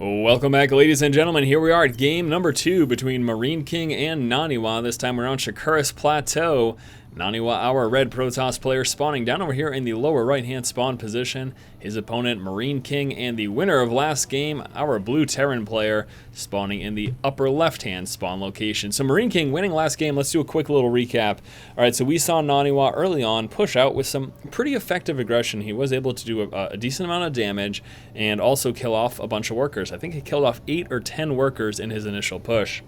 Welcome back, ladies and gentlemen. Here we are at game number 2 between Marine King and NaNiwa. This time we're on Shakuris Plateau. NaNiwa, our red Protoss player, spawning down over here in the lower right-hand spawn position. His opponent, Marine King, and the winner of last game, our blue Terran player, spawning in the upper left-hand spawn location. So Marine King winning last game. Let's do a quick little recap. All right, so we saw NaNiwa early on push out with some pretty effective aggression. He was able to do a decent amount of damage and also kill off a bunch of workers. I think he killed off 8 or 10 workers in his initial push.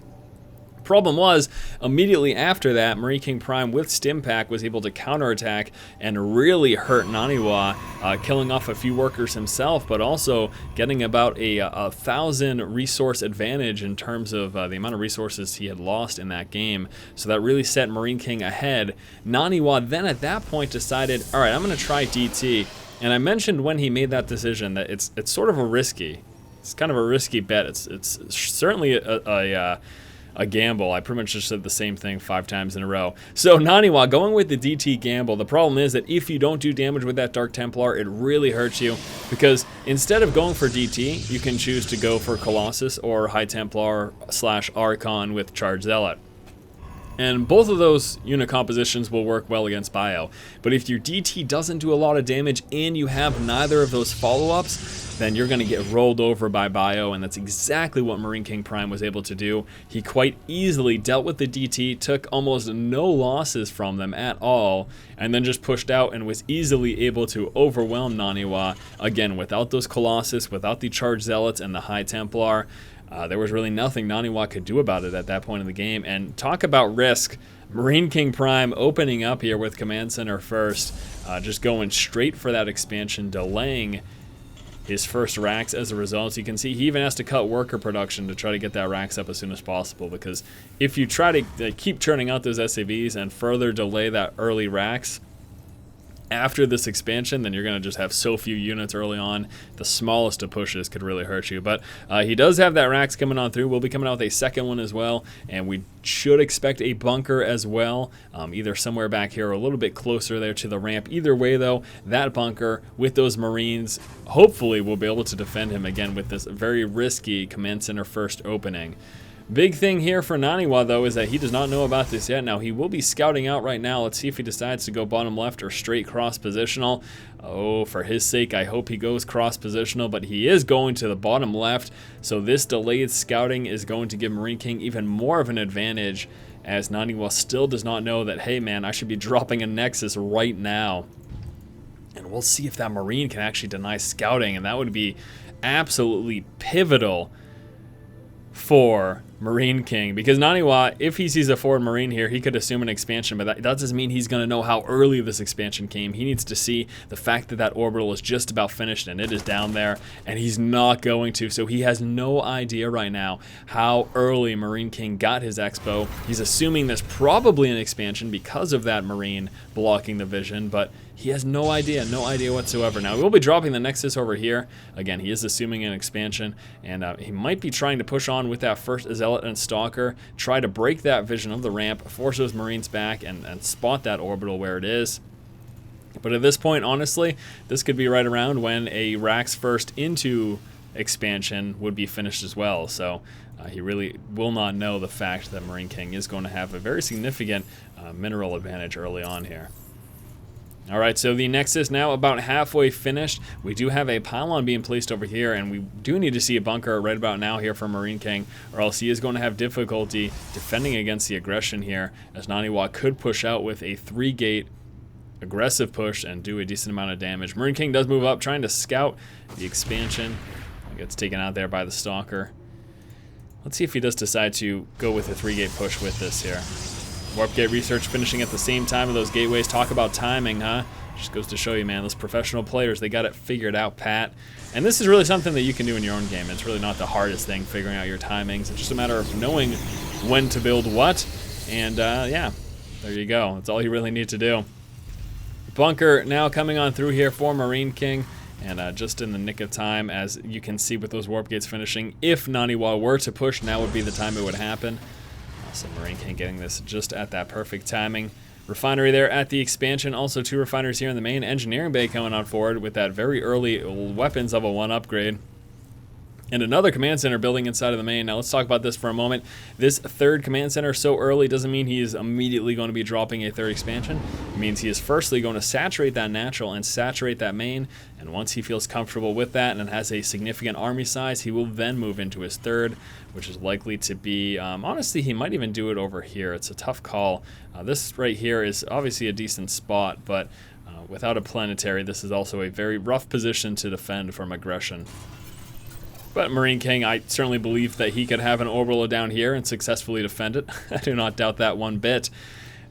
Problem was, immediately after that, Marine King Prime with Stimpack was able to counterattack and really hurt NaNiwa, killing off a few workers himself, but also getting about a 1,000 resource advantage in terms of the amount of resources he had lost in that game. So that really set Marine King ahead. NaNiwa then at that point decided, all right, I'm going to try DT. And I mentioned when he made that decision that it's sort of it's kind of a risky bet. It's certainly a gamble. I pretty much just said the same thing 5 times in a row. So NaNiwa going with the DT gamble. The problem is that if you don't do damage with that Dark Templar, it really hurts you, because instead of going for DT, you can choose to go for Colossus or High Templar / Archon with Charge Zealot. And both of those unit compositions will work well against Bio. But if your DT doesn't do a lot of damage and you have neither of those follow-ups, then you're going to get rolled over by Bio, and that's exactly what Marine King Prime was able to do. He quite easily dealt with the DT, took almost no losses from them at all, and then just pushed out and was easily able to overwhelm NaNiwa, again, without those Colossus, without the Charge Zealots and the High Templar. There was really nothing NaNiwa could do about it at that point in the game. And talk about risk. Marine King Prime opening up here with Command Center first, just going straight for that expansion, delaying his first racks as a result. You can see he even has to cut worker production to try to get that racks up as soon as possible, because if you try to keep churning out those SAVs and further delay that early racks after this expansion, then you're going to just have so few units early on. The smallest of pushes could really hurt you. But he does have that racks coming on through. We'll be coming out with a second one as well, and we should expect a bunker as well, either somewhere back here or a little bit closer there to the ramp. Either way, though, that bunker with those Marines, hopefully we'll be able to defend him again with this very risky Command Center first opening. Big thing here for NaNiwa, though, is that he does not know about this yet. Now, he will be scouting out right now. Let's see if he decides to go bottom left or straight cross-positional. Oh, for his sake, I hope he goes cross-positional, but he is going to the bottom left. So this delayed scouting is going to give Marine King even more of an advantage, as NaNiwa still does not know that, hey, man, I should be dropping a Nexus right now. And we'll see if that Marine can actually deny scouting, and that would be absolutely pivotal for Marine King, because NaNiwa, if he sees a forward Marine here, he could assume an expansion, but that doesn't mean he's going to know how early this expansion came. He needs to see the fact that that orbital is just about finished and it is down there, and he's not going to, so he has no idea right now how early Marine King got his expo. He's assuming there's probably an expansion because of that Marine blocking the vision, but he has no idea whatsoever. Now, we'll be dropping the Nexus over here. Again, he is assuming an expansion, and he might be trying to push on with that first Zealot and Stalker, try to break that vision of the ramp, force those Marines back, and spot that orbital where it is. But at this point, honestly, this could be right around when a Rax first into expansion would be finished as well. So he really will not know the fact that Marine King is going to have a very significant mineral advantage early on here. Alright, so the Nexus now about halfway finished. We do have a pylon being placed over here, and we do need to see a bunker right about now here for Marine King, or else he is going to have difficulty defending against the aggression here, as NaNiwa could push out with a 3-gate aggressive push and do a decent amount of damage. Marine King does move up, trying to scout the expansion. Gets taken out there by the Stalker. Let's see if he does decide to go with a 3-gate push with this here. Warp Gate research finishing at the same time of those gateways. Talk about timing, huh? Just goes to show you, man, those professional players, they got it figured out, Pat. And this is really something that you can do in your own game. It's really not the hardest thing, figuring out your timings. It's just a matter of knowing when to build what. And, yeah, there you go. That's all you really need to do. Bunker now coming on through here for Marine King. And just in the nick of time, as you can see with those Warp Gates finishing, if NaNiwa were to push, now would be the time it would happen. So Marine King getting this just at that perfect timing. Refinery there at the expansion. Also 2 refineries here in the main. Engineering bay coming on forward with that very early weapons level 1 upgrade. And another command center building inside of the main. Now let's talk about this for a moment. This third command center so early doesn't mean he is immediately going to be dropping a third expansion. It means he is firstly going to saturate that natural and saturate that main. And once he feels comfortable with that and has a significant army size, he will then move into his third, which is likely to be, honestly, he might even do it over here. It's a tough call. This right here is obviously a decent spot, but without a planetary, this is also a very rough position to defend from aggression. But Marine King, I certainly believe that he could have an orbital down here and successfully defend it. I do not doubt that one bit.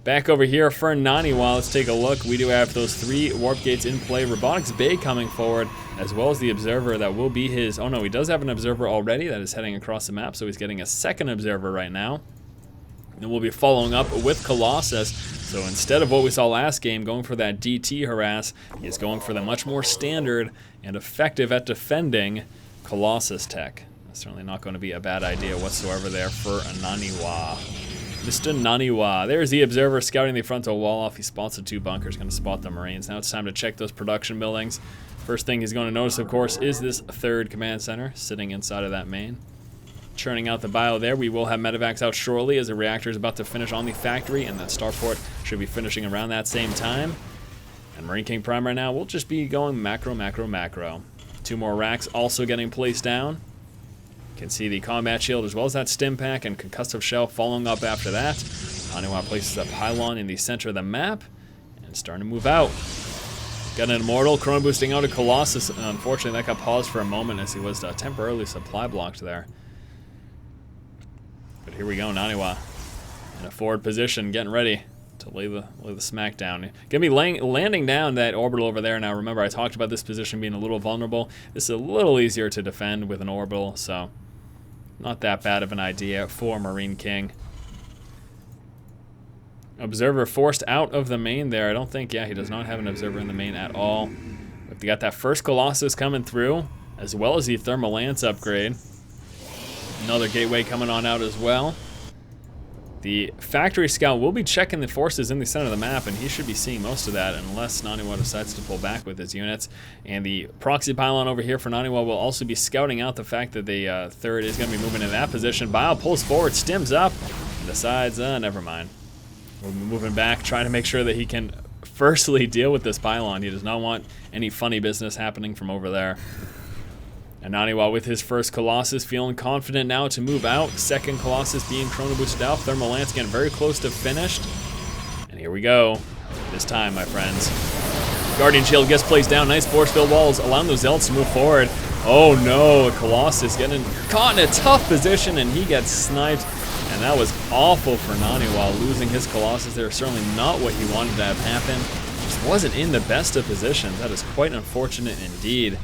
Back over here for NaNiwa, let's take a look. We do have those 3 warp gates in play. Robotics Bay coming forward, as well as the observer that will be his... Oh no, he does have an observer already that is heading across the map, so he's getting a second observer right now. And we'll be following up with Colossus. So instead of what we saw last game, going for that DT harass, he's going for the much more standard and effective at defending Colossus tech. That's certainly not going to be a bad idea whatsoever there for NaNiwa. Mr. NaNiwa. There's the observer scouting the frontal wall off. He spots the 2 bunkers, going to spot the Marines. Now it's time to check those production buildings. First thing he's going to notice, of course, is this third command center sitting inside of that main. Churning out the bio there. We will have medevacs out shortly as the reactor is about to finish on the factory, and that starport should be finishing around that same time. And Marine King Prime right now will just be going macro, macro, macro. 2 more racks also getting placed down. You can see the combat shield as well as that stim pack and concussive shell following up after that. NaNiwa places a pylon in the center of the map and starting to move out. Got an immortal, chrono boosting out a Colossus. Unfortunately, that got paused for a moment as he was temporarily supply blocked there. But here we go, NaNiwa in a forward position, getting ready to lay the smack down. Gonna be landing down that orbital over there. Now remember, I talked about this position being a little vulnerable. This is a little easier to defend with an orbital, so not that bad of an idea for Marine King. Observer forced out of the main there. I don't think, yeah, he does not have an observer in the main at all. But they got that first Colossus coming through, as well as the Thermal Lance upgrade. Another gateway coming on out as well. The factory scout will be checking the forces in the center of the map, and he should be seeing most of that unless NaNiwa decides to pull back with his units. And the proxy pylon over here for NaNiwa will also be scouting out the fact that the third is going to be moving in that position. Bio pulls forward, stims up, and decides, never mind. We're moving back, trying to make sure that he can firstly deal with this pylon. He does not want any funny business happening from over there. And NaNiwa with his first Colossus feeling confident now to move out. Second Colossus being chrono boosted out. Thermal Lance getting very close to finished. And here we go. This time, my friends. Guardian Shield gets placed down. Nice force field walls, allowing those Zealots to move forward. Oh no, a Colossus getting caught in a tough position, and he gets sniped. And that was awful for NaNiwa, losing his Colossus there. Certainly not what he wanted to have happen. Just wasn't in the best of positions. That is quite unfortunate indeed.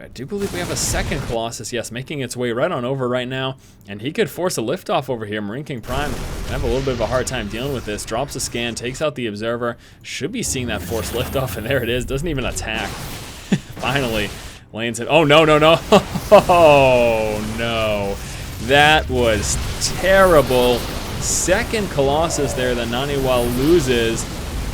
I do believe we have a second Colossus, yes, making its way right on over right now. And he could force a liftoff over here. Marine King Prime can have a little bit of a hard time dealing with this. Drops a scan, takes out the observer. Should be seeing that forced liftoff, and there it is. Doesn't even attack. Finally, lands it. Oh, no, no, no. Oh, no. That was terrible. Second Colossus there that NaNiwa loses.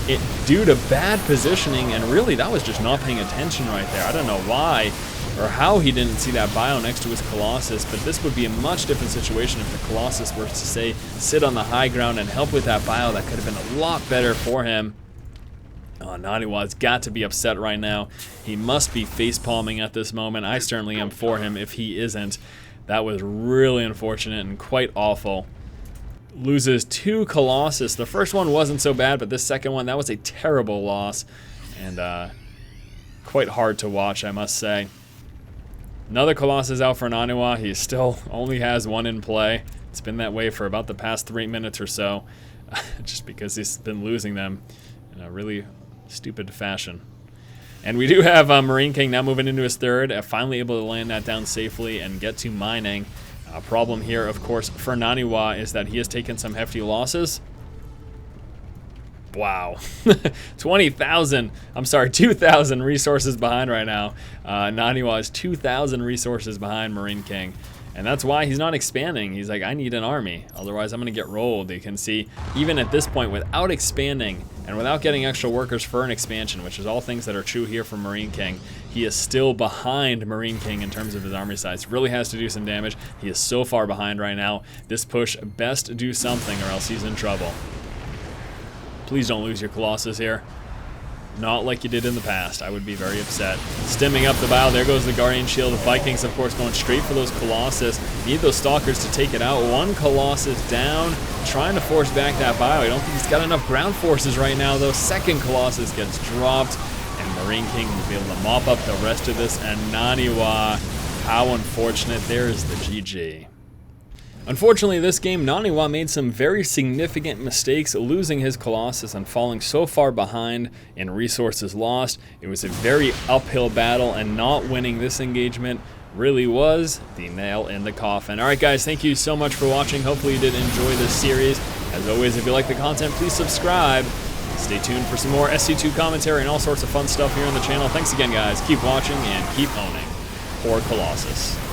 It due to bad positioning, and really that was just not paying attention right there. I don't know why or how he didn't see that bio next to his Colossus, but this would be a much different situation if the Colossus were to, say, sit on the high ground and help with that bio. That could have been a lot better for him. NaNiwa's got to be upset right now. He must be face-palming at this moment. I certainly am for him if he isn't. That was really unfortunate and quite awful. Loses 2 Colossus. The first one wasn't so bad, but this second one, that was a terrible loss. And quite hard to watch, I must say. Another Colossus out for NaNiwa. He still only has 1 in play. It's been that way for about the past 3 minutes or so. Just because he's been losing them in a really stupid fashion. And we do have Marine King now moving into his third. Finally able to land that down safely and get to mining. Problem here, of course, for NaNiwa is that he has taken some hefty losses. Wow. 20,000, I'm sorry, 2,000 resources behind right now. NaNiwa is 2,000 resources behind Marine King. And that's why he's not expanding. He's like, I need an army, otherwise I'm gonna get rolled. You can see, even at this point, without expanding and without getting extra workers for an expansion, which is all things that are true here for Marine King, he is still behind Marine King in terms of his army size. Really has to do some damage. He is so far behind right now. This push best do something or else he's in trouble. Please don't lose your Colossus here. Not like you did in the past. I would be very upset. Stemming up the bow, there goes the Guardian Shield. The Vikings, of course, going straight for those Colossus. Need those Stalkers to take it out. One Colossus down, trying to force back that bio. I don't think he's got enough ground forces right now, though. Second Colossus gets dropped, and Marine King will be able to mop up the rest of this. And NaNiwa, how unfortunate. There's the GG. Unfortunately, this game, NaNiwa made some very significant mistakes, losing his Colossus and falling so far behind in resources lost. It was a very uphill battle, and not winning this engagement really was the nail in the coffin. Alright guys, thank you so much for watching. Hopefully you did enjoy this series. As always, if you like the content, please subscribe. Stay tuned for some more SC2 commentary and all sorts of fun stuff here on the channel. Thanks again, guys. Keep watching and keep owning. Poor Colossus.